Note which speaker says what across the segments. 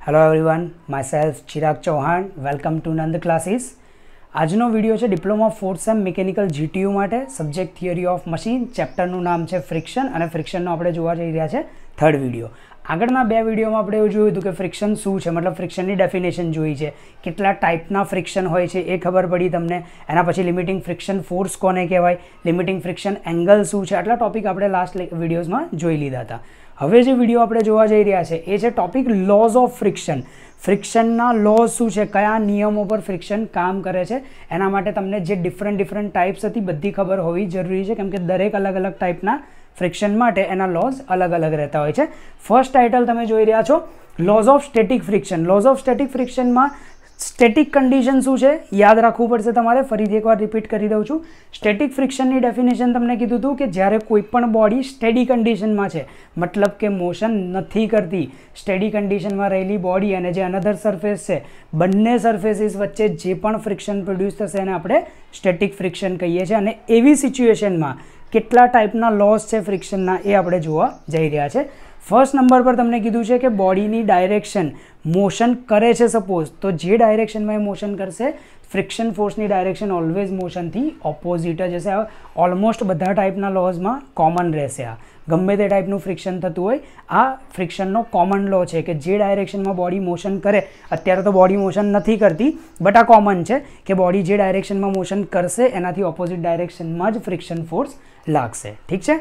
Speaker 1: Hello everyone, myself Chirag Chauhan. Welcome to Nand classes. આજનો video છે diploma 4th sem mechanical GTU માટે. Subject theory of machine, ચેપ્ટરનું નામ છે ફ્રિક્શન, અને ફ્રિક્શનનો આપણે જોવા જઈ રહ્યા છે થર્ડ વિડીયો. આગળના બે વિડીયોમાં આપણે એવું જોયું હતું કે ફ્રિક્શન શું છે, મતલબ ફ્રિક્શનની ડેફિનેશન જોઈ છે, કેટલા ટાઈપના ફ્રિક્શન હોય છે એ ખબર પડી તમને. એના પછી લિમિટિંગ ફ્રિક્શન ફોર્સ કોને કહેવાય, લિમિટિંગ ફ્રિક્શન એંગલ શું છે, આટલા ટોપિક આપણે લાસ્ટ વિડીયોઝમાં જોઈ લીધા હતા. હવે જે વિડીયો આપણે જોવા જઈ રહ્યા છે એ છે ટોપિક લોઝ ઓફ ફ્રિક્શન. ફ્રિક્શનના લોઝ શું છે, કયા નિયમો પર ફ્રિક્શન કામ કરે છે, એના માટે તમને જે ડિફરન્ટ ટાઈપ્સ હતી બધી ખબર હોવી જરૂરી છે, કેમ કે દરેક અલગ અલગ ટાઈપના ફ્રિક્શન માટે એના લોઝ અલગ અલગ રહેતા હોય છે. ફર્સ્ટ ટાઇટલ તમે જોઈ રહ્યા છો, laws of static friction. Laws of static ફ્રિક્શનમાં સ્ટેટિક કન્ડિશન શું છે યાદ રાખવું પડશે તમારે. ફરીથી એકવાર રિપીટ કરી દઉં છું. સ્ટેટિક ફ્રિક્શનની ડેફિનેશન તમને કીધું હતું કે જ્યારે કોઈ પણ બોડી સ્ટેડી કન્ડિશનમાં છે, મતલબ કે મોશન નથી કરતી, સ્ટેડી કન્ડિશનમાં રહેલી બોડી અને જે અનધર સરફેસ છે, બંને સરફેસીસ વચ્ચે જે પણ ફ્રિક્શન પ્રોડ્યુસ થશે એને આપણે સ્ટેટિક ફ્રિક્શન કહીએ છીએ. અને એવી સિચ્યુએશનમાં કેટલા ટાઈપના લોસ છે ફ્રિક્શનના એ આપણે જોવા જઈ રહ્યા છે. ફર્સ્ટ નંબર પર તમને કીધું છે કે બોડીની ડાયરેક્શન મોશન કરે છે સપોઝ, તો જે ડાયરેક્શનમાં એ મોશન કરશે ફ્રિક્શન ફોર્સની ડાયરેક્શન ઓલવેઝ મોશનથી ઓપોઝિટ જ હશે. ઓલમોસ્ટ બધા ટાઈપના લોઝમાં કોમન રહેશે. આ ગમે તે ટાઈપનું ફ્રિક્શન થતું હોય, આ ફ્રિક્શનનો કોમન લો છે કે જે ડાયરેક્શનમાં બોડી મોશન કરે, અત્યારે તો બોડી મોશન નથી કરતી બટ આ કોમન છે કે બોડી જે ડાયરેક્શનમાં મોશન કરશે એનાથી ઓપોઝિટ ડાયરેક્શનમાં જ ફ્રિક્શન ફોર્સ લાગશે. ઠીક છે.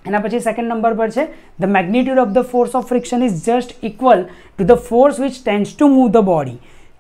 Speaker 1: એના પછી સેકન્ડ નંબર પર છે the magnitude of the force of friction is just equal to the force which tends to move the body.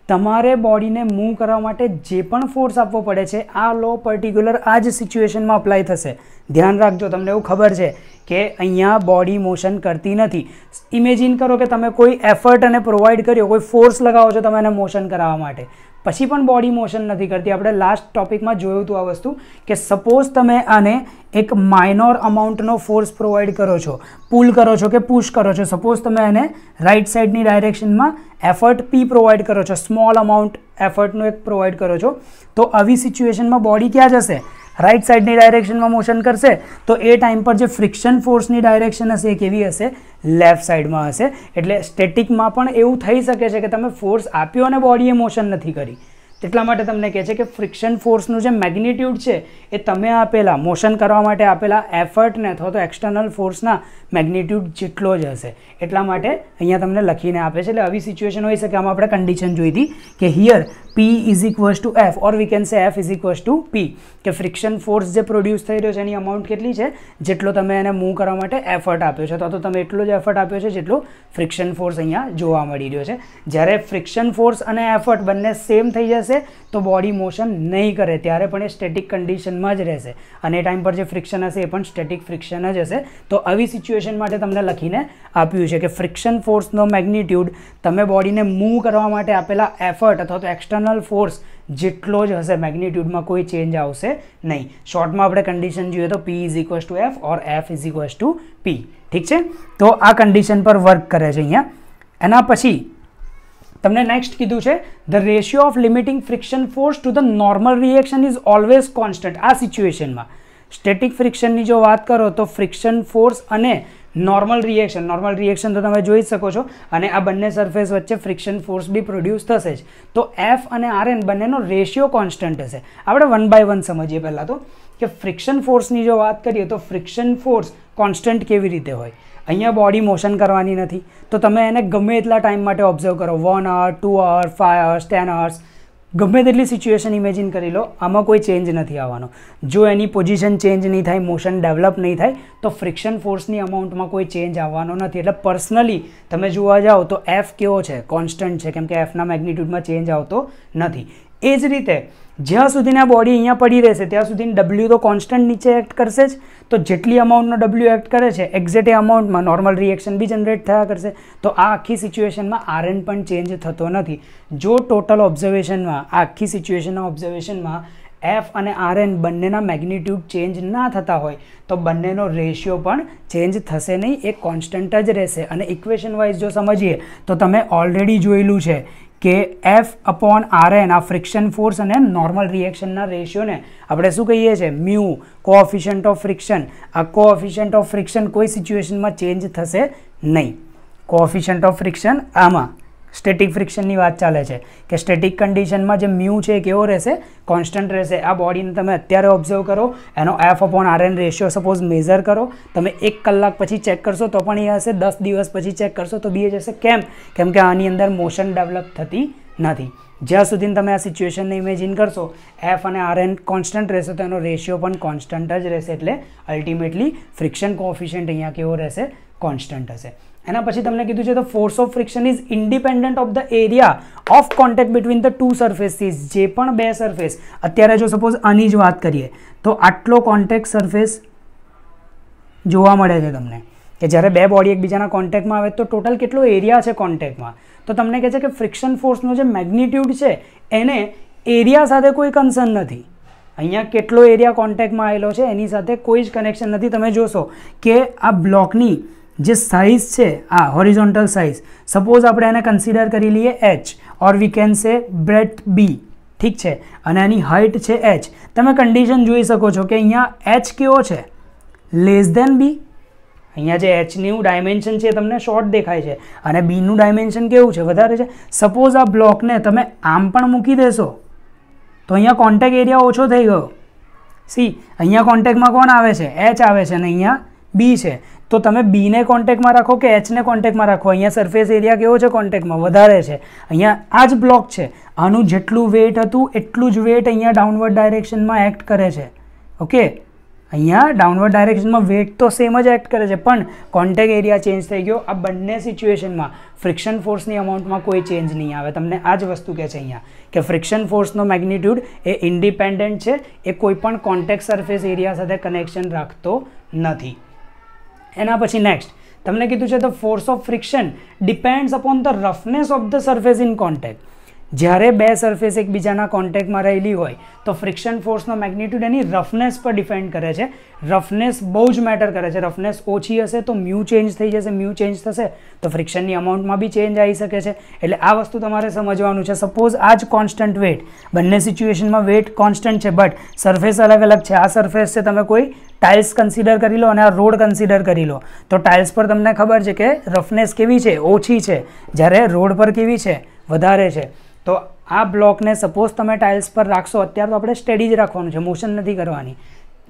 Speaker 1: તમારે બોડીને મૂવ કરવા માટે જે પણ ફોર્સ આપવો પડે છે, આ લો પર્ટિક્યુલર આ જ સિચ્યુએશનમાં અપ્લાય થશે. ધ્યાન રાખજો, તમને એવું ખબર છે કે અહીંયા બોડી મોશન કરતી નથી. ઇમેજિન કરો કે તમે કોઈ એફર્ટ અને પ્રોવાઈડ કર્યો, કોઈ ફોર્સ લગાવો છો તમે એને મોશન કરાવવા માટે, પછી પણ બોડી મોશન નથી કરતી. આપણે લાસ્ટ ટોપિકમાં જોયું હતું આ વસ્તુ કે સપોઝ તમે આને એક માઇનોર અમાઉન્ટનો ફોર્સ પ્રોવાઈડ કરો છો, પુલ કરો છો કે પુશ કરો છો, સપોઝ તમે એને રાઈટ સાઈડની ડાયરેક્શનમાં એફર્ટ પી પ્રોવાઈડ કરો છો, સ્મોલ અમાઉન્ટ એફર્ટનું એક પ્રોવાઈડ કરો છો, તો આવી સિચ્યુએશનમાં બોડી ક્યાં જશે? રાઈટ સાઈડની ડાયરેક્શનમાં મોશન કરશે. તો એ ટાઈમ પર જે ફ્રિક્શન ફોર્સની ડાયરેક્શન હશે એ કેવી હશે? લેફ્ટ સાઈડમાં હશે. એટલે સ્ટેટિકમાં પણ એવું થઈ શકે છે કે તમે ફોર્સ આપ્યો અને બોડીએ મોશન નથી કરી. એટલા માટે તમને કહે છે કે ફ્રિક્શન ફોર્સનું જે મેગ્નિટ્યુડ છે એ તમે આપેલા મોશન કરવા માટે આપેલા એફર્ટને અથવા તો એક્સટર્નલ ફોર્સના મેગ્નિટ્યુડ જેટલો જ હશે. એટલા માટે અહીંયા તમને લખીને આપે છે. એટલે આવી સિચ્યુએશન હોઈ શકે. આમાં આપણે કન્ડિશન જોઈ હતી કે here P is equals to F or we can સે F is equals to P, કે ફ્રિક્શન ફોર્સ જે પ્રોડ્યુસ થઈ રહ્યો છે એની અમાઉન્ટ કેટલી છે, જેટલો તમે એને મૂવ કરવા માટે એફર્ટ આપ્યો છે, તો તમે એટલો જ એફર્ટ આપ્યો છે જેટલો ફ્રિક્શન ફોર્સ અહીંયા જોવા મળી રહ્યો છે. જ્યારે ફ્રિક્શન ફોર્સ અને એફર્ટ બંને સેમ થઈ જશે તો બોડી મોશન નહીં કરે, ત્યારે પણ એ સ્ટેટિક કન્ડિશનમાં જ રહેશે અને એ ટાઈમ પર જે ફ્રિક્શન હશે એ પણ સ્ટેટિક ફ્રિક્શન જ હશે. તો આવી સિચ્યુએશન માટે તમને લખીને આપ્યું છે કે ફ્રિક્શન ફોર્સનો મેગ્નિટ્યુડ તમે બોડીને મૂવ કરવા માટે આપેલા એફર્ટ અથવા તો એક્સટર્નલ ફોર્સ જેટલો જ હશે, મેગ્નિટ્યુડમાં કોઈ ચેન્જ આવશે નહીં. શોર્ટમાં આપણે કન્ડિશન જોઈએ તો P is equals to F or F is equals to P. ઠીક છે. તો આ કન્ડિશન પર વર્ક કરે છે અહીંયા. એના પછી તમને નેક્સ્ટ કીધું છે the ratio of limiting friction force to the normal reaction is always constant. આ સિચ્યુએશનમાં સ્ટેટિક ફ્રિક્શનની જો વાત કરો તો ફ્રિક્શન ફોર્સ અને નોર્મલ રિએક્શન તો તમે જોઈ જ શકો છો, અને આ બંને સરફેસ વચ્ચે ફ્રિક્શન ફોર્સ બી પ્રોડ્યુસ થશે જ. તો F અને RN બંનેનો રેશિયો કોન્સ્ટન્ટ હશે. આપણે 1 by 1 સમજીએ પહેલાં તો કે ફ્રિક્શન ફોર્સની જો વાત કરીએ તો ફ્રિક્શન ફોર્સ કોન્સ્ટન્ટ કેવી રીતે હોય? અહીંયા બોડી મોશન કરવાની નથી, તો તમે એને ગમે એટલા ટાઈમ માટે ઓબ્ઝર્વ કરો, 1 hour, 2 hours, 5 hours, 10 hours, ગમે તેટલી સિચ્યુએશન ઇમેજિન કરી લો, આમાં કોઈ ચેન્જ નથી આવવાનો. જો એની પોઝિશન ચેન્જ નહીં થાય, મોશન ડેવલપ નહીં થાય, તો ફ્રિક્શન ફોર્સની અમાઉન્ટમાં કોઈ ચેન્જ આવવાનો નથી. એટલે પર્સનલી તમે જોવા જાઓ તો F કેવો છે? કોન્સ્ટન્ટ છે, કેમ કે Fના મેગ્નિટ્યુડમાં ચેન્જ આવતો નથી. એ જ રીતે જ્યાં સુધીની આ બોડી અહીંયા પડી રહેશે ત્યાં સુધી W તો કોન્સ્ટન્ટ નીચે એક્ટ કરશે જ. તો જેટલી અમાઉન્ટનો W એક્ટ કરે છે એક્ઝેક્ટ એ અમાઉન્ટમાં નોર્મલ રિએક્શન બી જનરેટ થયા કરશે. તો આ આખી સિચ્યુએશનમાં RN પણ ચેન્જ થતો નથી. જો ટોટલ ઓબ્ઝર્વેશનમાં આખી સિચ્યુએશનના ઓબ્ઝર્વેશનમાં F અને RN બંનેના મેગ્નિટ્યુડ ચેન્જ ના થતા હોય તો બંનેનો રેશિયો પણ ચેન્જ થશે નહીં, એ કોન્સ્ટન્ટ જ રહેશે. અને ઇક્વેશન વાઇઝ જો સમજીએ તો તમે ઓલરેડી જોયેલું છે કે F upon RN આ ફ્રિક્શન ફોર્સ અને નોર્મલ રિએક્શનના રેશિયોને આપણે શું કહીએ છીએ? Mu, coefficient of friction. આ કોએફિશિયન્ટ ઓફ ફ્રિક્શન કોઈ સિચ્યુએશનમાં ચેન્જ થશે નહીં. કોએફિશિયન્ટ ઓફ ફ્રિક્શન આમાં સ્ટેટિક ફ્રિક્શનની વાત ચાલે છે કે સ્ટેટિક કન્ડિશનમાં જે મ્યુ છે એ કેવો રહેશે, કોન્સ્ટન્ટ રહેશે. આ બોડીને તમે અત્યારે ઓબ્ઝર્વ કરો, એનો F/Rn રેશિયો સપોઝ મેઝર કરો, તમે 1 કલાક પછી ચેક કરશો તો પણ એ હશે, 10 દિવસ પછી ચેક કરશો તો બી એ જશે. કેમ કે આની અંદર મોશન ડેવલપ થતી નથી. જ્યાં સુધી તમે આ સિચ્યુએશનને ઇમેજિન કરશો, F અને Rn કોન્સ્ટન્ટ રહેશે તો એનો રેશિયો પણ કોન્સ્ટન્ટ જ રહેશે. એટલે અલ્ટિમેટલી ફ્રિક્શન કોએફિશિયન્ટ અહીંયા કેવો રહેશે, કોન્સ્ટન્ટ હશે. એના પછી તમને કીધું છે the force of friction is independent of the area of contact between the two surfaces. જે પણ બે સરફેસ, અત્યારે જો સપોઝ આની જ વાત કરીએ તો આટલો કોન્ટેક્ટ સરફેસ જોવા મળે છે તમને, કે જ્યારે બે બોડી એકબીજાના કોન્ટેક્ટમાં આવે તો ટોટલ કેટલો એરિયા છે કોન્ટેક્ટમાં. તો તમને કહે છે કે ફ્રિક્શન ફોર્સનો જે મેગ્નિટ્યુડ છે એને એરિયા સાથે કોઈ કન્સર્ન નથી. અહીંયા કેટલો એરિયા કોન્ટેક્ટમાં આવેલો છે એની સાથે કોઈ જ કનેક્શન નથી. તમે જોશો કે આ બ્લોકની જે સાઇઝ છે, આ હોરિઝોન્ટલ સાઇઝ, સપોઝ આપણે એને કન્સિડર કરી લઈએ h or we can say breadth b, ઠીક છે, અને એની હાઇટ છે h. તમે કન્ડિશન જોઈ શકો છો કે અહીંયા h કેવો છે, લેસ ધેન b. અહીંયા જે hનું ડાયમેન્શન છે તમને શોર્ટ દેખાય છે અને બીનું ડાયમેન્શન કેવું છે, વધારે છે. સપોઝ આ બ્લોકને તમે આમ પણ મૂકી દેશો તો અહીંયા કોન્ટેક્ટ એરિયા ઓછો થઈ ગયો. સી અહીંયા કોન્ટેક્ટમાં કોણ આવે છે, h આવે છે, અને અહીંયા b છે. તો તમે બીને કોન્ટેક્ટમાં રાખો કે એચને કોન્ટેક્ટમાં રાખો, અહીંયા સરફેસ એરિયા કેવો છે, કોન્ટેક્ટમાં વધારે છે. અહીંયા આ જ બ્લોક છે, આનું જેટલું વેટ હતું એટલું જ વેટ અહીંયા ડાઉનવર્ડ ડાયરેક્શનમાં એક્ટ કરે છે. ઓકે, અહીંયા ડાઉનવર્ડ ડાયરેક્શનમાં વેટ તો સેમ જ એક્ટ કરે છે, પણ કોન્ટેક્ટ એરિયા ચેન્જ થઈ ગયો. આ બંને સિચ્યુએશનમાં ફ્રિક્શન ફોર્સની અમાઉન્ટમાં કોઈ ચેન્જ નહીં આવે. તમને આ જ વસ્તુ કહે છે અહીંયા કે ફ્રિક્શન ફોર્સનો મેગ્નિટ્યુડ એ ઇન્ડિપેન્ડન્ટ છે, એ કોઈ પણ કોન્ટેક્ટ સરફેસ એરિયા સાથે કનેક્શન રાખતો નથી. એના પછી નેક્સ્ટ તમને કીધું છે the force of friction depends upon the roughness of the surface in contact. જ્યારે બે સરફેસ એકબીજાના કોન્ટેક્ટમાં રહેલી હોય તો ફ્રિક્શન ફોર્સનો મેગ્નિટ્યુડ એની રફનેસ પર ડિપેન્ડ કરે છે. રફનેસ બહુ જ મેટર કરે છે. રફનેસ ઓછી હશે તો મ્યુ ચેન્જ થઈ જશે, મ્યુ ચેન્જ થશે તો ફ્રિક્શનની અમાઉન્ટમાં બી ચેન્જ આવી શકે છે. એટલે આ વસ્તુ તમારે સમજવાનું છે. સપોઝ આ જ કોન્સ્ટન્ટ વેટ, બંને સિચ્યુએશનમાં વેટ કોન્સ્ટન્ટ છે બટ સરફેસ અલગ અલગ છે. આ સરફેસ છે, તમે કોઈ ટાઇલ્સ કન્સિડર કરી લો અને આ રોડ કન્સિડર કરી લો તો ટાઇલ્સ પર તમને ખબર છે કે રફનેસ કેવી છે, ઓછી છે, જ્યારે રોડ પર કેવી છે, વધારે છે. તો આ બ્લોકને સપોઝ તમે ટાઇલ્સ પર રાખશો, અત્યારે તો આપણે સ્ટેડી જ રાખવાનું છે, મોશન નથી કરવાની.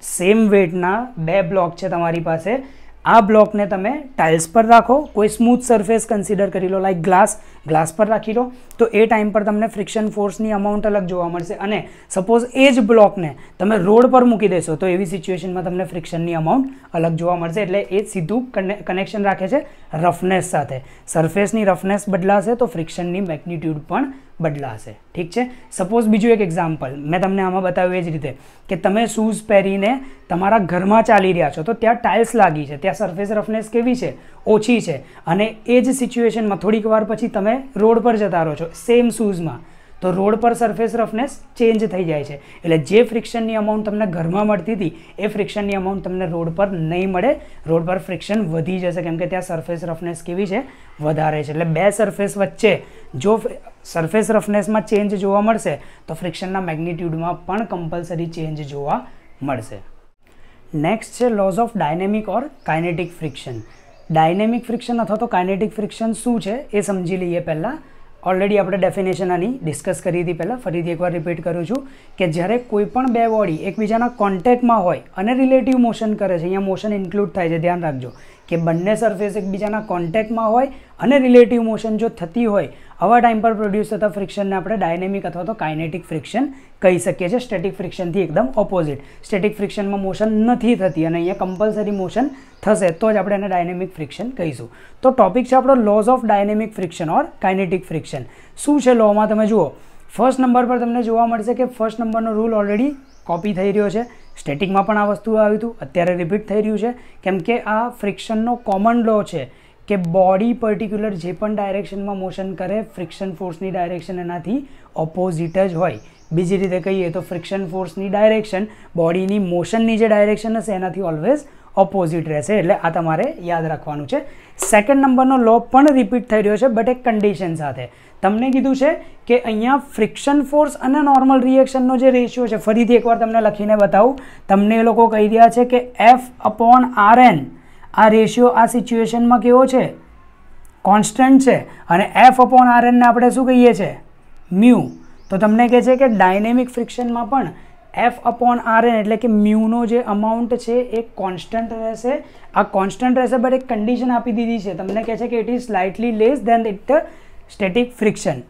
Speaker 1: સેમ વેટના બે બ્લોક છે તમારી પાસે, આ બ્લોકને તમે ટાઇલ્સ પર રાખો, કોઈ સ્મૂથ સરફેસ કન્સિડર કરી લો, લાઈક ગ્લાસ પર રાખી લો, તો એ ટાઈમ પર તમને ફ્રિક્શન ફોર્સની અમાઉન્ટ અલગ જોવા મળશે. અને સપોઝ એ જ બ્લોકને તમે રોડ પર મૂકી દેશો તો એવી સિચ્યુએશનમાં તમને ફ્રિક્શનની અમાઉન્ટ અલગ જોવા મળશે. એટલે એ સીધું કનેક્શન રાખે છે રફનેસ સાથે. સરફેસની રફનેસ બદલાશે તો ફ્રિક્શનની મેગ્નિટ્યુડ પણ બદલાશે. ઠીક છે. સપોઝ બીજું એક એક્ઝામ્પલ મેં તમને આમાં બતાવ્યું એ જ રીતે કે તમે શૂઝ પહેરીને તમારા ઘરમાં ચાલી રહ્યા છો તો ત્યાં ટાઇલ્સ લાગી છે, ત્યાં સરફેસ રફનેસ કેવી છે, ઓછી છે, અને એ જ સિચ્યુએશનમાં થોડીક વાર પછી તમે રોડ પર જતા રહો છો સેમ શૂઝમાં તો રોડ પર સરફેસ રફનેસ ચેન્જ થઈ જાય છે. એટલે જે ફ્રિક્શનની અમાઉન્ટ તમને ઘરમાં મળતી હતી એ ફ્રિક્શનની અમાઉન્ટ તમને રોડ પર નહીં મળે. રોડ પર ફ્રિક્શન વધી જશે કેમ કે ત્યાં સરફેસ રફનેસ કેવી છે, વધારે છે. એટલે બે સરફેસ વચ્ચે જો સરફેસ રફનેસમાં ચેન્જ જોવા મળશે તો ફ્રિક્શનના મેગ્નિટ્યુડમાં પણ કમ્પલસરી ચેન્જ જોવા મળશે. નેક્સ્ટ છે lose of dynamic or kinetic friction. Dynamic friction અથવા તો કાઇનેટિક ફ્રિક્શન શું છે એ સમજી લઈએ. પહેલાં ઓલરેડી આપણે ડેફિનેશન આની ડિસ્કસ કરી હતી પહેલાં, ફરીથી એકવાર રિપીટ કરું છું કે જ્યારે કોઈ પણ બે બોડી એકબીજાના કોન્ટેક્ટમાં હોય અને રિલેટિવ મોશન કરે છે, અહીંયા મોશન ઇન્ક્લુડ થાય છે, ધ્યાન રાખજો કે બંને સરફેસ એકબીજાના કોન્ટેક્ટમાં હોય અને રિલેટિવ મોશન જો થતી હોય આવા ટાઈમ પર પ્રોડ્યુસ થતા ફ્રિક્શનને આપણે ડાયનેમિક અથવા તો કાઇનેટિક ફ્રિક્શન કહી શકીએ છીએ. સ્ટેટિક ફ્રિક્શનથી એકદમ ઓપોઝિટ. સ્ટેટિક ફ્રિક્શનમાં મોશન નથી થતી અને અહીંયા કમ્પલસરી મોશન થશે તો જ આપણે એને ડાયનેમિક ફ્રિક્શન કહીશું. તો ટોપિક છે આપણો lose of dynamic friction or kinetic friction. શું છે લોમાં તમે જુઓ, ફર્સ્ટ નંબર પર તમને જોવા મળશે કે ફર્સ્ટ નંબરનો રૂલ ઓલરેડી કોપી થઈ રહ્યો છે. સ્ટેટિકમાં પણ આ વસ્તુ આવ્યું હતું, અત્યારે રિપીટ થઈ રહ્યું છે કેમ કે આ ફ્રિક્શનનો કોમન લો છે કે બોડી પર્ટિક્યુલર જે પણ ડાયરેક્શનમાં મોશન કરે ફ્રિક્શન ફોર્સની ડાયરેક્શન એનાથી ઓપોઝિટ જ હોય. બીજી રીતે કહીએ તો ફ્રિક્શન ફોર્સની ડાયરેક્શન બોડીની મોશનની જે ડાયરેક્શન હશે એનાથી ઓલવેઝ ઓપોઝિટ રહેશે. એટલે આ તમારે યાદ રાખવાનું છે. સેકન્ડ નંબરનો લો પણ રિપીટ થઈ રહ્યો છે બટ એક કન્ડિશન સાથે. તમને કીધું છે કે અહીંયા ફ્રિક્શન ફોર્સ અને નોર્મલ રિએક્શનનો જે રેશિયો છે, ફરીથી એકવાર તમને લખીને બતાવું, તમને એ લોકો કહી રહ્યા છે કે F/Rn આ રેશિયો આ સિચ્યુએશનમાં કેવો છે, કોન્સ્ટન્ટ છે અને એફ અપોન આર એનને આપણે શું કહીએ છીએ? મ્યુ. તો તમને કહે છે કે ડાયનેમિક ફ્રિક્શનમાં પણ એફ અપોન આર એન એટલે કે મ્યુનો જે અમાઉન્ટ છે એ કોન્સ્ટન્ટ રહેશે. આ કોન્સ્ટન્ટ રહેશે, બટ એક કન્ડિશન આપી દીધી છે. તમને કહે છે કે it is slightly less than it static friction.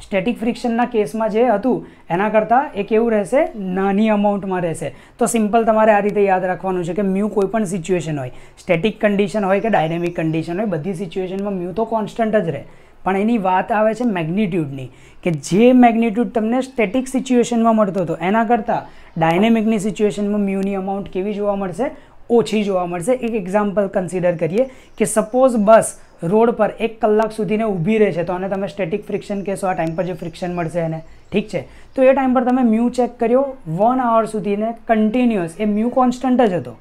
Speaker 1: Static ફ્રિક્શનના કેસમાં જે હતું એના કરતાં એ કેવું રહેશે? નાની અમાઉન્ટમાં રહેશે. તો સિમ્પલ તમારે આ રીતે યાદ રાખવાનું છે કે મ્યુ કોઈ પણ સિચ્યુએશન હોય, સ્ટેટિક કન્ડિશન હોય કે ડાયનેમિક કન્ડિશન હોય, બધી સિચ્યુએશનમાં મ્યુ તો કોન્સ્ટન્ટ જ રહે. પણ એની વાત આવે છે મેગ્નિટ્યૂડની, કે જે મેગ્નિટ્યૂડ તમને સ્ટેટિક સિચ્યુએશનમાં મળતો હતો એના કરતાં ડાયનેમિકની સિચ્યુએશનમાં મ્યુની અમાઉન્ટ કેવી જોવા મળશે? ઓછી જોવા મળશે. એક એક્ઝામ્પલ કન્સિડર કરીએ કે સપોઝ બસ રોડ પર 1 કલાક સુધીને ઊભી રહે છે, તો આને તમે સ્ટેટિક ફ્રિક્શન કહેશો. આ ટાઈમ પર જે ફ્રિક્શન મળશે એને, ઠીક છે. તો એ ટાઈમ પર તમે મ્યુ ચેક કર્યો 1 hour સુધીને કન્ટિન્યુઅસ, એ મ્યુ કોન્સ્ટન્ટ જ હતો.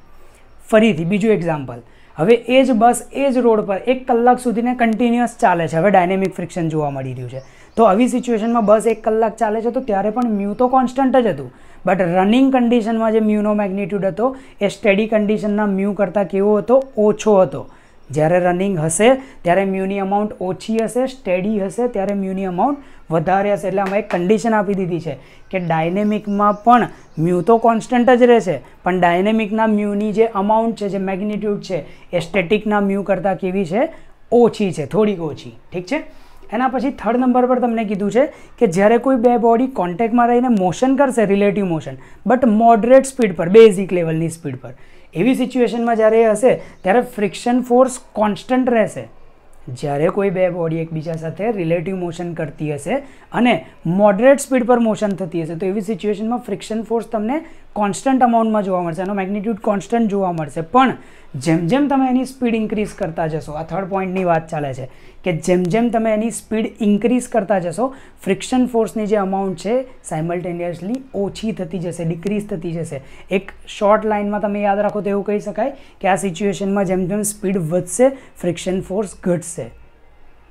Speaker 1: ફરીથી બીજું એક્ઝામ્પલ, હવે એ જ બસ એ જ રોડ પર 1 કલાક સુધીને કન્ટિન્યુઅસ ચાલે છે. હવે ડાયનેમિક ફ્રિક્શન જોવા મળી રહ્યું છે. તો આવી સિચ્યુએશનમાં બસ 1 કલાક ચાલે છે, તો ત્યારે પણ મ્યુ તો કોન્સ્ટન્ટ જ હતું. બટ રનિંગ કન્ડિશનમાં જે મ્યુનો મેગ્નિટ્યૂડ હતો એ સ્ટેડી કન્ડિશનના મ્યુ કરતાં કેવો હતો? ઓછો હતો. જ્યારે રનિંગ હશે ત્યારે મ્યુની અમાઉન્ટ ઓછી હશે, સ્ટેડી હશે ત્યારે મ્યુની અમાઉન્ટ વધારે હશે. એટલે આમાં એક કન્ડિશન આપી દીધી છે કે ડાયનેમિકમાં પણ મ્યુ તો કોન્સ્ટન્ટ જ રહેશે, પણ ડાયનેમિકના મ્યુની જે અમાઉન્ટ છે, જે મેગ્નિટ્યૂડ છે, એ સ્ટેટિકના મ્યુ કરતાં કેવી છે? ઓછી છે, થોડીક ઓછી. ઠીક છે. એના પછી થર્ડ નંબર પર તમને કીધું છે કે જ્યારે કોઈ બે બોડી કોન્ટેક્ટમાં રહીને મોશન કરશે, relative motion, but moderate speed પર, બેઝિક લેવલની સ્પીડ પર, એવી સિચ્યુએશનમાં જ્યારે એ હશે ત્યારે ફ્રિક્શન ફોર્સ કોન્સ્ટન્ટ રહેશે. જ્યારે કોઈ બે બોડી એકબીજા સાથે રિલેટિવ મોશન કરતી હશે અને મોડરેટ સ્પીડ પર મોશન થતી હશે, તો એવી સિચ્યુએશનમાં ફ્રિક્શન ફોર્સ તમને કોન્સ્ટન્ટ અમાઉન્ટમાં જોવા મળશે, એનો મેગ્નિટ્યૂડ કોન્સ્ટન્ટ જોવા મળશે. પણ જેમ જેમ તમે એની સ્પીડ ઇન્ક્રીઝ કરતા જશો, આ થર્ડ પોઈન્ટની વાત ચાલે છે કે જેમ જેમ તમે એની સ્પીડ ઇન્ક્રીઝ કરતા જશો, ફ્રિક્શન ફોર્સની જે અમાઉન્ટ છે સાયમલ્ટેનિયસલી ઓછી થતી જશે, ડિક્રીઝ થતી જશે. એક શોર્ટ લાઇનમાં તમે યાદ રાખો તો એવું કહી શકાય કે આ સિચ્યુએશનમાં જેમ જેમ સ્પીડ વધશે ફ્રિક્શન ફોર્સ ઘટશે.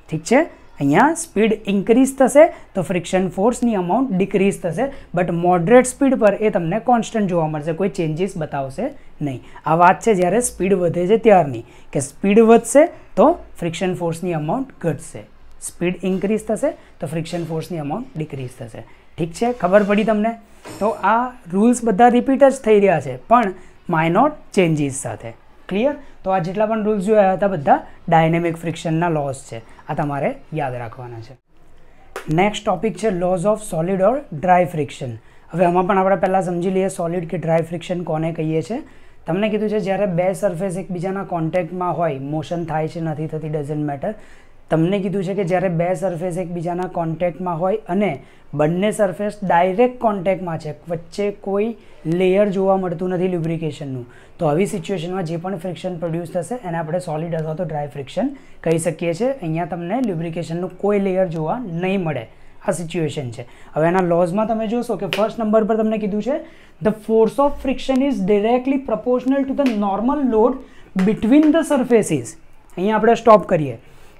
Speaker 1: ઠીક છે. અહીંયા સ્પીડ ઇન્ક્રીઝ થશે તો ફ્રિક્શન ફોર્સની અમાઉન્ટ ડિક્રીઝ થશે, બટ મોડરેટ સ્પીડ પર એ તમને કોન્સ્ટન્ટ જોવા મળશે, કોઈ ચેન્જીસ બતાવશે નહીં. આ વાત છે જ્યારે સ્પીડ વધે છે ત્યારની, કે સ્પીડ વધશે તો ફ્રિક્શન ફોર્સની અમાઉન્ટ ઘટશે, સ્પીડ ઇન્ક્રીઝ થશે તો ફ્રિક્શન ફોર્સની અમાઉન્ટ ડિક્રીઝ થશે. ઠીક છે, ખબર પડી તમને? તો આ રૂલ્સ બધા રિપીટ જ થઈ રહ્યા છે પણ માઇનોર ચેન્જીસ સાથે. ક્લિયર? તો આ જેટલા પણ રૂલ્સ જોયા હતા બધા ડાયનેમિક ફ્રિક્શનના લોઝ છે, આ તમારે યાદ રાખવાના છે. નેક્સ્ટ ટોપિક છે lose of solid or dry friction. હવે આમાં પણ આપણે પહેલાં સમજી લઈએ સોલિડ કે ડ્રાય ફ્રિક્શન કોને કહીએ છીએ. તમને કીધું છે જ્યારે બે સરફેસ એકબીજાના કોન્ટેક્ટમાં હોય, મોશન થાય છે નથી થતી ડઝન્ટ મેટર. તમને કીધું છે કે જ્યારે બે સરફેસ એકબીજાના કોન્ટેક્ટમાં હોય અને બંને સરફેસ ડાયરેક્ટ કોન્ટેક્ટમાં છે, વચ્ચે કોઈ લેયર જોવા મળતું નથી લ્યુબ્રિકેશનનું, તો આવી સિચ્યુએશનમાં જે પણ ફ્રિક્શન પ્રોડ્યુસ થશે એને આપણે સોલિડ અથવા તો ડ્રાય ફ્રિક્શન કહી શકીએ છીએ. અહીંયા તમને લ્યુબ્રિકેશનનું કોઈ લેયર જોવા નહીં મળે, આ સિચ્યુએશન છે. હવે એના લોઝમાં તમે જોશો કે ફર્સ્ટ નંબર પર તમને કીધું છે the force of friction is directly proportional to the normal load between the surfaces. અહીંયા આપણે સ્ટોપ કરીએ.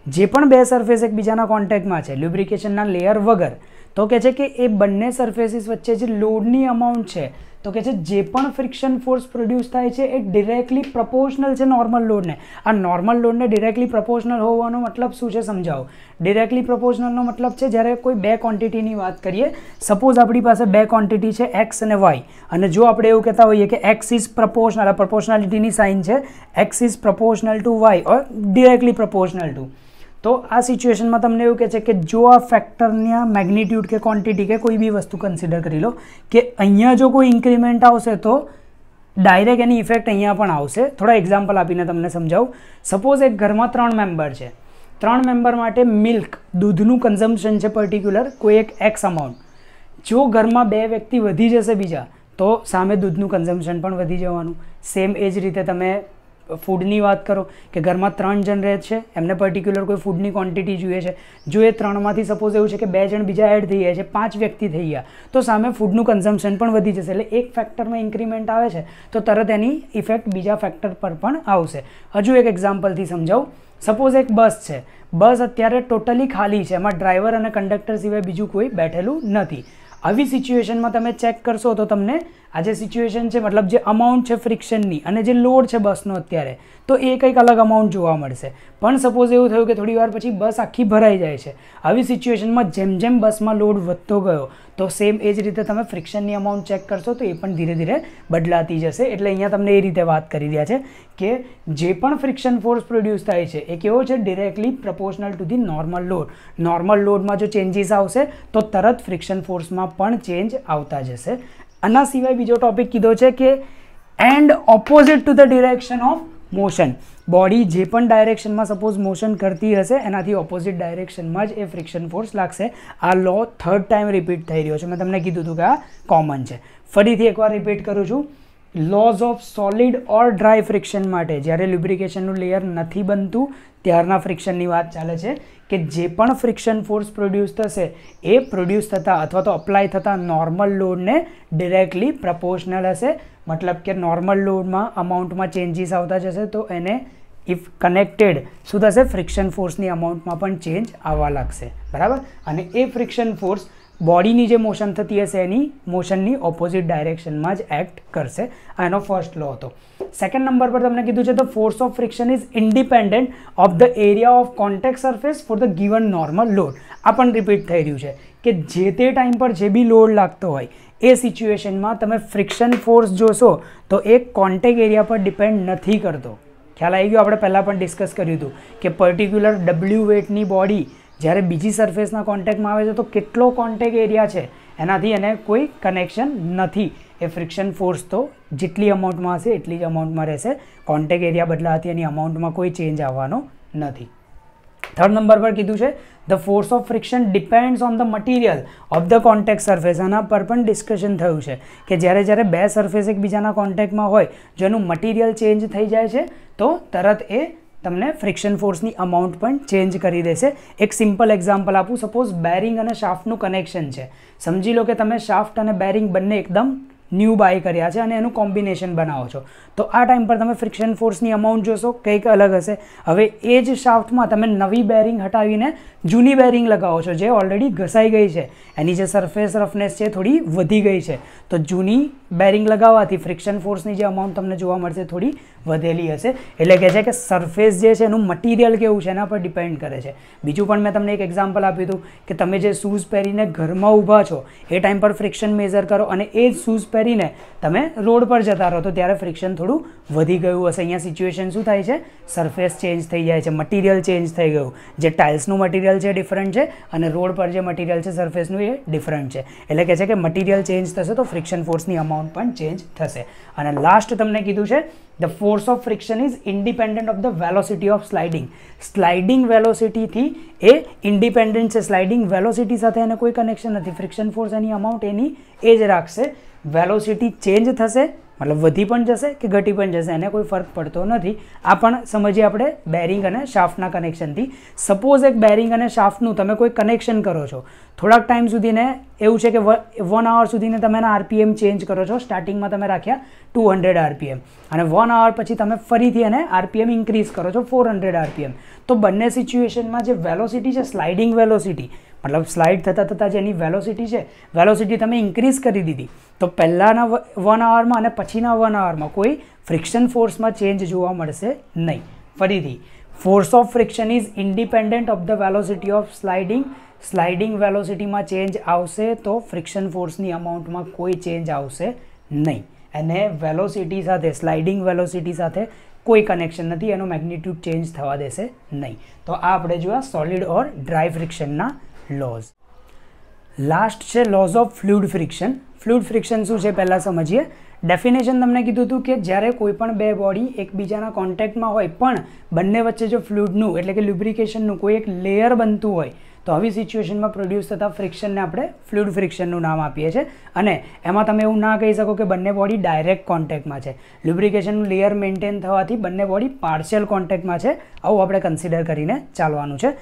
Speaker 1: જે પણ બે સરફેસ એકબીજાના કોન્ટેક્ટમાં છે લ્યુબ્રિકેશનના લેયર વગર, તો કહે છે કે એ બંને સરફેસીસ વચ્ચે જે લોડની અમાઉન્ટ છે, તો કહે છે જે પણ ફ્રિક્શન ફોર્સ પ્રોડ્યુસ થાય છે એ ડિરેક્ટલી પ્રપોર્શનલ છે નોર્મલ લોડને. આ નોર્મલ લોડને ડિરેક્ટલી પ્રપોર્શનલ હોવાનો મતલબ શું છે સમજાવો. ડિરેક્ટલી પ્રપોર્શનલનો મતલબ છે જ્યારે કોઈ બે ક્વોન્ટિટીની વાત કરીએ, સપોઝ આપણી પાસે બે ક્વોન્ટિટી છે એક્સ અને વાય, અને જો આપણે એવું કહેતા હોઈએ કે એક્સ ઇઝ પ્રપોર્શનલ, આ પ્રપોર્શનાલિટીની સાઇન છે, x is proportional to y or directly proportional to, તો આ સિચ્યુએશનમાં તમને એવું કહે છે કે જો આ ફેક્ટરના મેગ્નિટ્યૂડ કે ક્વોન્ટિટી કે કોઈ બી વસ્તુ કન્સિડર કરી લો કે અહીંયા જો કોઈ ઇન્ક્રીમેન્ટ આવશે તો ડાયરેક્ટ એની ઇફેક્ટ અહીંયા પણ આવશે. થોડા એક્ઝામ્પલ આપીને તમને સમજાવું. સપોઝ એક ઘરમાં 3 મેમ્બર છે, 3 મેમ્બર માટે મિલ્ક, દૂધનું કન્ઝમ્પશન છે પર્ટિક્યુલર કોઈ એક એક્સ અમાઉન્ટ. જો ઘરમાં 2 વ્યક્તિ વધી જશે બીજા, તો સામે દૂધનું કન્ઝમ્પશન પણ વધી જવાનું. સેમ એ જ રીતે તમે ફૂડની વાત કરો કે ઘરમાં 3 જણ રહે છે, એમને પર્ટિક્યુલર કોઈ ફૂડની ક્વોન્ટિટી જોઈએ છે, જો એ 3માંથી સપોઝ એવું છે કે 2 જણ બીજા એડ થઈ ગયા છે, 5 વ્યક્તિ થઈ ગયા, તો સામે ફૂડનું કન્ઝમ્પશન પણ વધી જશે. એટલે એક ફેક્ટરમાં ઇન્ક્રીમેન્ટ આવે છે તો તરત એની ઇફેક્ટ બીજા ફેક્ટર પર પણ આવશે. હજુ એક એક્ઝામ્પલથી સમજાવું. સપોઝ એક બસ છે, બસ અત્યારે ટોટલી ખાલી છે, એમાં ડ્રાઈવર અને કંડક્ટર સિવાય બીજું કોઈ બેઠેલું નથી. આવી સિચ્યુએશનમાં તમે ચેક કરશો તો તમને આ જે સિચ્યુએશન છે મતલબ જે અમાઉન્ટ છે ફ્રિક્શનની અને જે લોડ છે બસનો અત્યારે તો એ કંઈક અલગ અમાઉન્ટ જોવા મળશે. પણ સપોઝ એવું થયું કે થોડી વાર પછી બસ આખી ભરાઈ જાય છે. આવી સિચ્યુએશનમાં જેમ જેમ બસમાં લોડ વધતો ગયો તો સેમ એ જ રીતે તમે ફ્રિક્શનની અમાઉન્ટ ચેક કરશો તો એ પણ ધીરે ધીરે બદલાતી જશે. એટલે અહીંયા તમને એ રીતે વાત કરી રહ્યા છે કે જે પણ ફ્રિક્શન ફોર્સ પ્રોડ્યુસ થાય છે એ કેવો છે, directly proportional to the normal load. Normal લોડમાં જો ચેન્જીસ આવશે તો તરત ફ્રિક્શન ફોર્સમાં પણ ચેન્જ આવતા જશે. આના સિવાય બીજો ટોપિક કીધો છે કે and opposite to the direction of motion. Body જે પણ ડાયરેક્શનમાં સપોઝ મોશન કરતી હશે એનાથી ઓપોઝિટ ડાયરેક્શનમાં જ એ ફ્રિક્શન ફોર્સ લાગશે. આ લો થર્ડ ટાઈમ રિપીટ થઈ રહ્યો છે. મેં તમને કીધું હતું કે આ કોમન છે. ફરીથી એકવાર રિપીટ કરું છું. Lose of solid or dry friction માટે જ્યારે લ્યુબ્રિકેશનનું લેયર નથી બનતું ત્યારના ફ્રિક્શનની વાત ચાલે છે કે જે પણ ફ્રિક્શન ફોર્સ પ્રોડ્યુસ થશે એ પ્રોડ્યુસ થતા અથવા તો અપ્લાય થતા નોર્મલ લોડને ડિરેક્ટલી પ્રપોર્શનલ હશે. મતલબ કે નોર્મલ લોડમાં અમાઉન્ટમાં ચેન્જીસ આવતા જશે તો એને ઇફ કનેક્ટેડ શું થશે, ફ્રિક્શન ફોર્સની અમાઉન્ટમાં પણ ચેન્જ આવવા લાગશે. બરાબર. અને એ ફ્રિક્શન ફોર્સ બોડીની જે મોશન થતી હશે એની મોશનની ઓપોઝિટ ડાયરેક્શનમાં જ એક્ટ કરશે. આ એનો ફર્સ્ટ લો હતો. સેકન્ડ નંબર પર તમને કીધું છે the force of friction is independent of the area of contact surface for the given normal load. આ પણ રિપીટ થઈ રહ્યું છે કે જે તે ટાઈમ પર જે બી લોડ લાગતો હોય એ સિચ્યુએશનમાં તમે ફ્રિક્શન ફોર્સ જોશો તો એ કોન્ટેક્ટ એરિયા પર ડિપેન્ડ નથી કરતો. ખ્યાલ આવી ગયો? આપણે પહેલાં પણ ડિસ્કસ કર્યું હતું કે પર્ટિક્યુલર ડબલ્યુ વેટની બોડી જ્યારે બીજી સરફેસના કોન્ટેક્ટમાં આવે છે તો કેટલો કોન્ટેક્ટ એરિયા છે એનાથી એને કોઈ કનેક્શન નથી. એ ફ્રિક્શન ફોર્સ તો જેટલી અમાઉન્ટમાં હશે એટલી જ અમાઉન્ટમાં રહેશે. કોન્ટેક્ટ એરિયા બદલાવાથી એની અમાઉન્ટમાં કોઈ ચેન્જ આવવાનો નથી. થર્ડ નંબર પર કીધું છે the force of friction depends on the material of the contact surface. આના પર પણ ડિસ્કશન થયું છે કે જ્યારે બે સરફેસ એકબીજાના કોન્ટેક્ટમાં હોય જેનું મટીરિયલ ચેન્જ થઈ જાય છે તો તરત એ તમને ફ્રિક્શન ફોર્સની અમાઉન્ટ પણ ચેન્જ કરી દેશે. એક સિમ્પલ એક્ઝામ્પલ આપું. સપોઝ બેરિંગ અને શાફ્ટનું કનેક્શન છે. સમજી લો કે તમે શાફ્ટ અને બેરિંગ બંને એકદમ ન્યૂ બાય કર્યા છે અને એનું કોમ્બિનેશન બનાવો છો તો આ ટાઈમ પર તમે ફ્રિક્શન ફોર્સની અમાઉન્ટ જોશો કંઈક અલગ હશે. હવે એ જ શાફ્ટમાં તમે નવી બેરિંગ હટાવીને જૂની બેરિંગ લગાવો છો જે ઓલરેડી ઘસાઈ ગઈ છે, એની જે સરફેસ રફનેસ છે થોડી વધી ગઈ છે તો જૂની બેરિંગ લગાવવાથી ફ્રિક્શન ફોર્સની જે અમાઉન્ટ તમને જોવા મળશે થોડી વધેલી હશે. એટલે કે છે કે સરફેસ જે છે એનું મટીરિયલ કેવું છે એના પર ડિપેન્ડ કરે છે. બીજું પણ મેં તમને એક એક્ઝામ્પલ આપ્યું હતું કે તમે જે શૂઝ પહેરીને ઘરમાં ઊભા છો એ ટાઈમ પર ફ્રિક્શન મેઝર કરો અને એ જ શૂઝ પહેરીને તમે રોડ પર જતા રહો તો ત્યારે ફ્રિક્શન થોડું વધી ગયું હશે. અહીંયા સિચ્યુએશન શું થાય છે, સરફેસ ચેન્જ થઈ જાય છે, મટીરિયલ ચેન્જ થઈ ગયું. જે ટાઇલ્સનું મટીરિયલ છે ડિફરન્ટ છે અને રોડ પર જે મટીરિયલ છે સરફેસનું એ ડિફરન્ટ છે. એટલે કે છે કે મટીરિયલ ચેન્જ થશે તો ફ્રિક્શન ફોર્સની અમાઉન્ટ પણ ચેન્જ થશે. અને લાસ્ટ તમને કીધું છે the force of friction is independent of the velocity of sliding. Sliding વેલોસિટીથી એ ઇન્ડિપેન્ડન્ટ છે. સ્લાઇડિંગ વેલોસિટી સાથે એને કોઈ કનેક્શન નથી. ફ્રિક્શન ફોર્સ એની અમાઉન્ટ એની એ જ રાખશે. વેલોસિટી ચેન્જ થશે મતલબ વધી પણ જશે કે ઘટી પણ જશે એને કોઈ ફરક પડતો નથી. આ પણ સમજીએ આપણે બેરિંગ અને શાફ્ટના કનેક્શનથી. સપોઝ એક બેરિંગ અને શાફ્ટનું તમે કોઈ કનેક્શન કરો છો, થોડાક ટાઈમ સુધીને એવું છે કે 1 hour સુધીને તમે એના આરપીએમ ચેન્જ કરો છો. સ્ટાર્ટિંગમાં તમે રાખ્યા 200 આરપીએમ અને 1 hour પછી તમે ફરીથી એને આરપીએમ ઇન્ક્રીઝ કરો છો 400 આરપીએમ. તો બંને સિચ્યુએશનમાં જે વેલોસિટી છે સ્લાઇડિંગ વેલોસિટી મતલબ સ્લાઇડ થતાં થતાં જેની વેલોસિટી છે વેલોસિટી તમે ઇન્ક્રીઝ કરી દીધી તો પહેલાંના 1 hourમાં અને પછીના 1 hourમાં કોઈ ફ્રિક્શન ફોર્સમાં ચેન્જ જોવા મળશે નહીં. ફરીથી force of friction is independent of the velocity of sliding. Sliding વેલોસિટીમાં ચેન્જ આવશે તો ફ્રિક્શન ફોર્સની અમાઉન્ટમાં કોઈ ચેન્જ આવશે નહીં. અને વેલોસિટી સાથે સ્લાઇડિંગ વેલોસિટી સાથે કોઈ કનેક્શન નથી, એનો મેગ્નિટ્યુડ ચેન્જ થવા દેશે નહીં. તો આ આપણે જોયા સોલિડ ઓર ડ્રાય ફ્રિક્શનના લોઝ. લાસ્ટ છે lose of fluid friction. Fluid friction શું છે પહેલાં સમજીએ. ડેફિનેશન તમને કીધું હતું કે જ્યારે કોઈ પણ બે બોડી એકબીજાના કોન્ટેક્ટમાં હોય પણ બંને વચ્ચે જો ફ્લુઇડનું એટલે કે લ્યુબ્રિકેશનનું કોઈ એક લેયર બનતું હોય તો આવી સિચ્યુએશનમાં પ્રોડ્યુસ થતા ફ્રિક્શનને આપણે ફ્લુઇડ ફ્રિક્શનનું નામ આપીએ છીએ. અને એમાં તમે એવું ના કહી શકો કે બંને બોડી ડાયરેક્ટ કોન્ટેક્ટમાં છે. લ્યુબ્રિકેશનનું લેયર મેન્ટેન થવાથી બંને બોડી પાર્શિયલ કોન્ટેક્ટમાં છે. આવું આપણે કન્સિડર કરીને ચાલવાનું છે.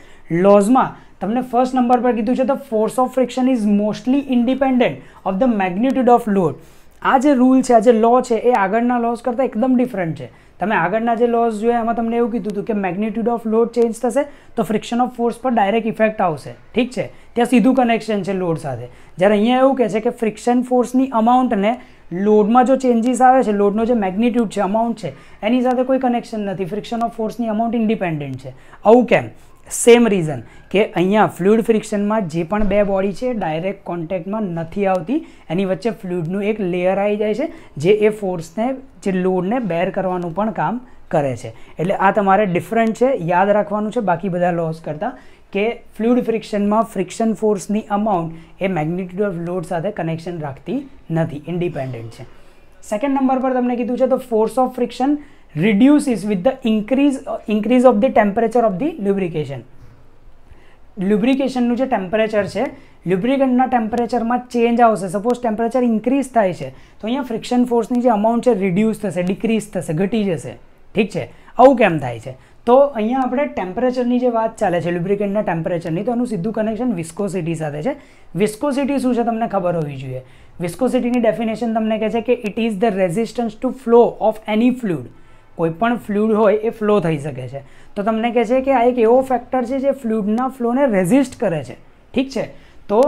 Speaker 1: લોઝમાં તમને ફર્સ્ટ નંબર પર કીધું છે the force of friction is mostly independent of the magnitude off load. આ જે રૂલ છે, આ જે લો છે, એ આગળના લોસ કરતાં એકદમ ડિફરન્ટ છે. તમે આગળના જે લોસ જોયા એમાં તમને એવું કીધું હતું કે મેગ્નિટ્યુડ ઓફ લોડ ચેન્જ થશે તો ફ્રિક્શન ઓફ ફોર્સ પર ડાયરેક્ટ ઇફેક્ટ આવશે. ઠીક છે, ત્યાં સીધું કનેક્શન છે લોડ સાથે. જ્યારે અહીંયા એવું કહે છે કે ફ્રિક્શન ફોર્સની અમાઉન્ટને લોડમાં જો ચેન્જીસ આવે છે, લોડનો જે મેગ્નિટ્યુડ છે, અમાઉન્ટ છે, એની સાથે કોઈ કનેક્શન નથી. ફ્રિક્શન ઓફ ફોર્સની અમાઉન્ટ ઇન્ડિપેન્ડન્ટ છે. આવું કેમ? સેમ રીઝન કે અહીંયા ફ્લુઇડ ફ્રિક્શનમાં જે પણ બે બોડી છે ડાયરેક્ટ કોન્ટેક્ટમાં નથી આવતી, એની વચ્ચે ફ્લુઇડનું એક લેયર આવી જાય છે જે એ ફોર્સને, જે લોડને બેર કરવાનું પણ કામ કરે છે. એટલે આ તમારે ડિફરન્ટ છે, યાદ રાખવાનું છે બાકી બધા લોસ કરતાં, કે ફ્લુઇડ ફ્રિક્શનમાં ફ્રિક્શન ફોર્સની અમાઉન્ટ એ મેગ્નિટ્યુડ ઓફ લોડ સાથે કનેક્શન રાખતી નથી, ઇન્ડિપેન્ડન્ટ છે. સેકન્ડ નંબર પર તમને કીધું છે તો force of friction reduces with the increase of the temperature of the lubrication. લ્યુબ્રિકેશનનું જે ટેમ્પરેચર છે, લ્યુબ્રિકન્ટના ટેમ્પરેચરમાં ચેન્જ આવશે. સપોઝ ટેમ્પરેચર ઇન્ક્રીઝ થાય છે તો અહીંયા ફ્રિક્શન ફોર્સની જે અમાઉન્ટ છે રિડ્યુસ થશે, ડિક્રીઝ થશે, ઘટી જશે. ઠીક છે, આવું કેમ થાય છે? તો અહીંયા આપણે ટેમ્પરેચરની જે વાત ચાલે છે, લ્યુબ્રિકન્ટના ટેમ્પરેચરની, તો એનું સીધું કનેક્શન વિસ્કોસિટી સાથે છે. વિસ્કોસિટી શું છે તમને ખબર હોવી જોઈએ. વિસ્કોસિટીની ડેફિનેશન તમને કહે છે કે it is the resistance to flow of any fluid. કોઈ પણ ફ્લુઇડ હોય એ ફ્લો થઈ શકે છે. તો તમને કહે છે કે આ એક એવો ફેક્ટર છે જે ફ્લુઇડના ફ્લોને રેઝિસ્ટ કરે છે. ઠીક છે, તો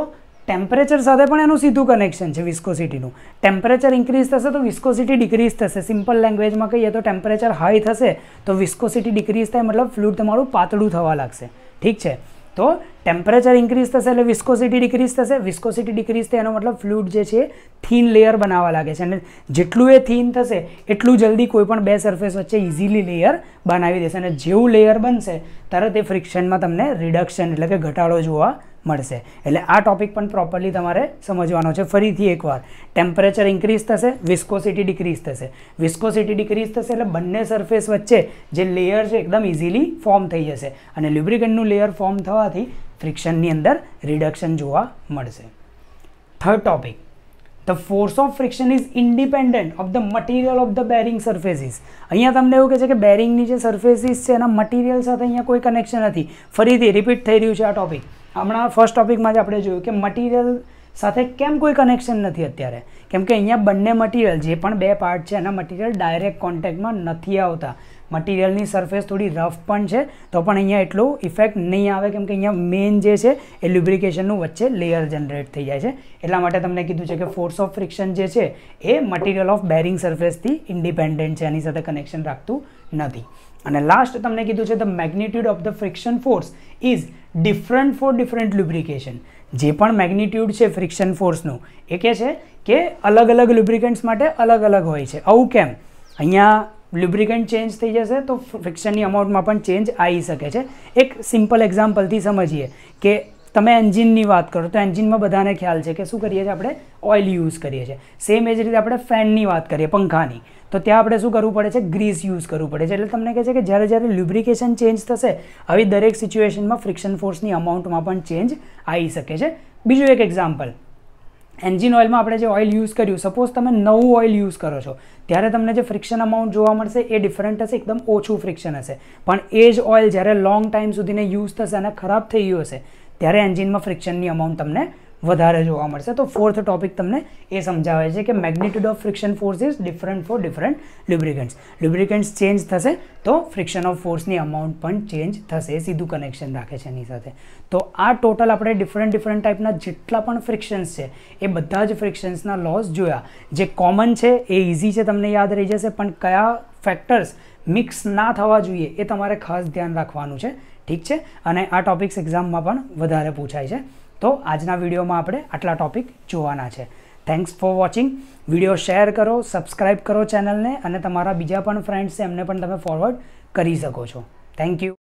Speaker 1: ટેમ્પરેચર સાથે પણ એનું સીધું કનેક્શન છે વિસ્કોસિટીનું. ટેમ્પરેચર ઇન્ક્રીઝ થશે તો વિસ્કોસિટી ડિક્રીઝ થશે. સિમ્પલ લેંગ્વેજમાં કહીએ તો ટેમ્પરેચર હાઈ થશે તો વિસ્કોસિટી ડિક્રીઝ થાય, મતલબ ફ્લુઇડ તમારું પાતળું થવા લાગશે. ઠીક છે, તો ટેમ્પરેચર ઇન્ક્રીઝ થશે એટલે વિસ્કોસિટી ડિક્રીઝ થશે. વિસ્કોસિટી ડિક્રીઝ થાય એનો મતલબ ફ્લુઇડ જે છે થીન લેયર બનાવવા લાગે છે, અને જેટલું એ થીન થશે એટલું જલ્દી કોઈ પણ બે સરફેસ વચ્ચે ઇઝીલી લેયર બનાવી દેશે, અને જેવું લેયર બનશે તરત એ ફ્રિક્શનમાં તમને રિડક્શન એટલે કે ઘટાડો જોવા મળશે. એટલે આ ટોપિક પણ પ્રોપરલી તમારે સમજવાનો છે. ફરીથી એકવાર, ટેમ્પરેચર ઇન્ક્રીઝ થશે, વિસ્કોસિટી ડિક્રીઝ થશે. વિસ્કોસિટી ડિક્રીઝ થશે એટલે બંને સરફેસ વચ્ચે જે લેયર છે એકદમ ઇઝીલી ફોર્મ થઈ જશે, અને લ્યુબ્રિકન્ટનું લેયર ફોર્મ થવાથી ફ્રિક્શનની અંદર રિડક્શન જોવા મળશે. Third topic, the force of friction is independent of the material of the bearing surfaces. અહીંયા તમને એવું કહે છે કે બેરિંગની જે સરફેસીસ છે એના મટીરિયલ સાથે અહીંયા કોઈ કનેક્શન નથી. ફરીથી રિપીટ થઈ રહ્યું છે આ ટોપિક. હમણાં ફર્સ્ટ ટોપિકમાં જ આપણે જોયું કે મટીરિયલ સાથે કેમ કોઈ કનેક્શન નથી અત્યારે, કેમ કે અહીંયા બંને મટીરિયલ, જે પણ બે પાર્ટ છે એના મટીરિયલ ડાયરેક્ટ કોન્ટેક્ટમાં નથી આવતા. મટીરિયલની સરફેસ થોડી રફ પણ છે તો પણ અહીંયા એટલો ઇફેક્ટ નહીં આવે, કેમ કે અહીંયા મેઇન જે છે એ લ્યુબ્રિકેશનનું વચ્ચે લેયર જનરેટ થઈ જાય છે. એટલા માટે તમને કીધું છે કે ફોર્સ ઓફ ફ્રિક્શન જે છે એ મટીરિયલ ઓફ બેરિંગ સરફેસથી ઇન્ડિપેન્ડન્ટ છે, એની સાથે કનેક્શન રાખતું નથી. અને લાસ્ટ તમને કીધું છે the magnitude of the friction force is different for different lubrication. જે પણ મેગ્નિટ્યુડ છે ફ્રિક્શન ફોર્સનું એ કહે છે કે અલગ અલગ લ્યુબ્રિકન્ટ્સ માટે અલગ અલગ હોય છે. આવું કેમ? અહીંયા લ્યુબ્રિકન્ટ ચેન્જ થઈ જશે તો ફ્રિક્શનની અમાઉન્ટમાં પણ ચેન્જ આવી શકે છે. એક સિમ્પલ એક્ઝામ્પલથી સમજીએ કે તમે એન્જિનની વાત કરો તો એન્જિનમાં બધાને ખ્યાલ છે કે શું કરીએ છીએ આપણે? ઓઇલ યુઝ કરીએ છીએ. સેમ એ જ રીતે આપણે ફેનની વાત કરીએ, પંખાની, તો ત્યાં આપણે શું કરવું પડે છે? ગ્રીસ યુઝ કરવું પડે છે. એટલે તમને કહે છે કે જ્યારે જ્યારે લ્યુબ્રિકેશન ચેન્જ થશે આવી દરેક સિચ્યુએશનમાં ફ્રિક્શન ફોર્સની અમાઉન્ટમાં પણ ચેન્જ આવી શકે છે. બીજું એક એક્ઝામ્પલ, એન્જિન ઓઇલમાં આપણે જે ઓઇલ યુઝ કર્યું, સપોઝ તમે નવું ઓઇલ યુઝ કરો છો ત્યારે તમને જે ફ્રિક્શન અમાઉન્ટ જોવા મળશે એ ડિફરન્ટ હશે, એકદમ ઓછું ફ્રિક્શન હશે. પણ એ જ ઓઇલ જ્યારે લોંગ ટાઈમ સુધીને યુઝ થશે અને ખરાબ થઈ ગયું હશે ત્યારે એન્જિનમાં ફ્રિક્શનની અમાઉન્ટ તમને વધારે જોવા મળશે. તો ફોર્થ ટોપિક તમને એ સમજાવે છે કે magnitude of friction force is different for different lubricants. Lubricants change થશે તો ફ્રિક્શન ઓફ ફોર્સની અમાઉન્ટ પણ ચેન્જ થશે. એ સીધું કનેક્શન રાખે છે એની સાથે. તો આ ટોટલ આપણે ડિફરન્ટ ટાઈપના જેટલા પણ ફ્રિક્શન્સ છે એ બધા જ ફ્રિક્શન્સના લોસ જોયા. જે કોમન છે એ ઇઝી છે, તમને યાદ રહી જશે, પણ કયા ફેક્ટર્સ મિક્સ ના થવા જોઈએ એ તમારે ખાસ ધ્યાન રાખવાનું છે. ઠીક છે, અને આ ટોપિક્સ એક્ઝામમાં પણ વધારે પૂછાય છે. તો આજના વિડીયોમાં આપણે આટલા ટોપિક જોવાના છે. Thanks for watching. Video share કરો, સબસ્ક્રાઈબ કરો ચેનલને, અને તમારા બીજા પણ ફ્રેન્ડ્સ છે એમને પણ તમે ફોરવર્ડ કરી શકો છો. Thank you.